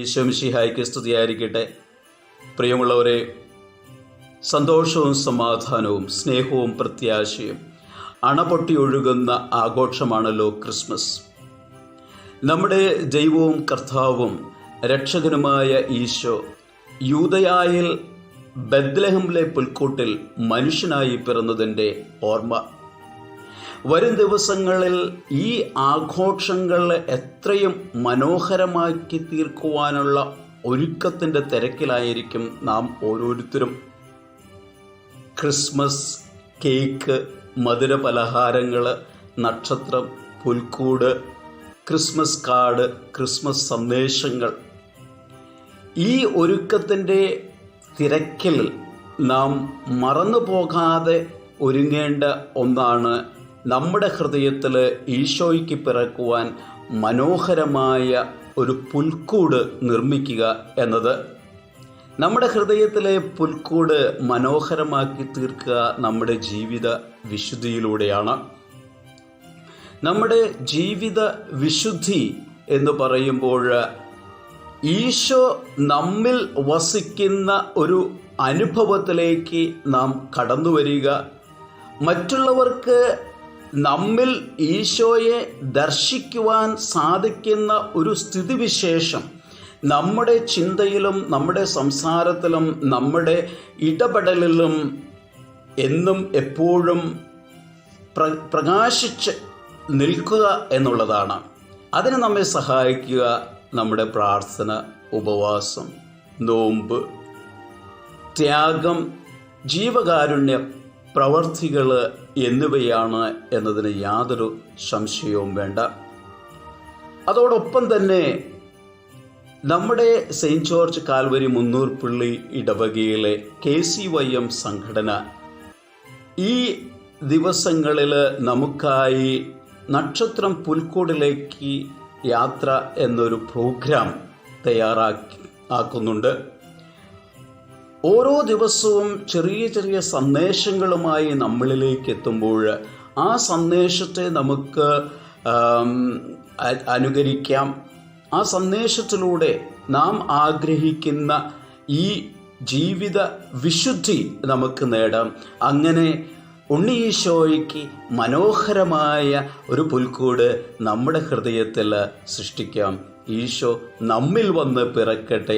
ഈശോ മിശിഹായ്ക്ക് സ്തുതിയായിരിക്കട്ടെ. പ്രിയമുള്ളവരെ, സന്തോഷവും സമാധാനവും സ്നേഹവും പ്രത്യാശയും അണപൊട്ടിയൊഴുകുന്ന ആഘോഷമാണല്ലോ ക്രിസ്മസ്. നമ്മുടെ ദൈവവും കർത്താവും രക്ഷകനുമായ ഈശോ യൂദയായിൽ ബെത്ലഹേമിലെ പുൽക്കൂട്ടിൽ മനുഷ്യനായി പിറന്നതിൻ്റെ ഓർമ്മ. വരും ദിവസങ്ങളിൽ ഈ ആഘോഷങ്ങൾ എത്രയും മനോഹരമാക്കി തീർക്കുവാനുള്ള ഒരുക്കത്തിൻ്റെ തിരക്കിലായിരിക്കും നാം ഓരോരുത്തരും. ക്രിസ്മസ് കേക്ക്, മധുര പലഹാരങ്ങൾ, നക്ഷത്രം, പുൽക്കൂട്, ക്രിസ്മസ് കാർഡ്, ക്രിസ്മസ് സന്ദേശങ്ങൾ. ഈ ഒരുക്കത്തിൻ്റെ തിരക്കിൽ നാം മറന്നു പോകാതെ ഒരുങ്ങേണ്ട ഒന്നാണ് നമ്മുടെ ഹൃദയത്തിൽ ഈശോയ്ക്ക് പിറക്കുവാൻ മനോഹരമായ ഒരു പുൽക്കൂട് നിർമ്മിക്കുക എന്നത്. നമ്മുടെ ഹൃദയത്തിലെ പുൽക്കൂട് മനോഹരമാക്കി തീർക്കുക നമ്മുടെ ജീവിത വിശുദ്ധിയിലൂടെയാണ്. നമ്മുടെ ജീവിത വിശുദ്ധി എന്ന് പറയുമ്പോൾ ഈശോ നമ്മിൽ വസിക്കുന്ന ഒരു അനുഭവത്തിലേക്ക് നാം കടന്നു വരിക, മറ്റുള്ളവർക്ക് നമ്മിൽ ഈശോയെ ദർശിക്കുവാൻ സാധിക്കുന്ന ഒരു സ്ഥിതിവിശേഷം നമ്മുടെ ചിന്തയിലും നമ്മുടെ സംസാരത്തിലും നമ്മുടെ ഇടപെടലിലും എന്നും എപ്പോഴും പ്രകാശിച്ച് നിൽക്കുക എന്നുള്ളതാണ്. അതിന് നമ്മെ സഹായിക്കുക നമ്മുടെ പ്രാർത്ഥന, ഉപവാസം, നോമ്പ്, ത്യാഗം, ജീവകാരുണ്യ പ്രവർത്തികൾ എന്നിവയാണ് എന്നതിന് യാതൊരു സംശയവും വേണ്ട. അതോടൊപ്പം തന്നെ നമ്മുടെ സെയിൻറ്റ് ജോർജ് കാൽവരി മുന്നൂർപ്പള്ളി ഇടവകയിലെ KCYM സംഘടന ഈ ദിവസങ്ങളിൽ നമുക്കായി നക്ഷത്രം പുൽക്കൂടിലേക്ക് യാത്ര എന്നൊരു പ്രോഗ്രാം ആക്കുന്നുണ്ട്. ഓരോ ദിവസവും ചെറിയ ചെറിയ സന്ദേശങ്ങളുമായി നമ്മളിലേക്ക് എത്തുമ്പോൾ ആ സന്ദേശത്തെ നമുക്ക് അനുകരിക്കാം. ആ സന്ദേശത്തിലൂടെ നാം ആഗ്രഹിക്കുന്ന ഈ ജീവിത വിശുദ്ധി നമുക്ക് നേടാം. അങ്ങനെ ഉണ്ണീശോയ്ക്ക് മനോഹരമായ ഒരു പുൽക്കൂട് നമ്മുടെ ഹൃദയത്തിൽ സൃഷ്ടിക്കാം. ഈശോ നമ്മിൽ വന്ന് പിറക്കട്ടെ.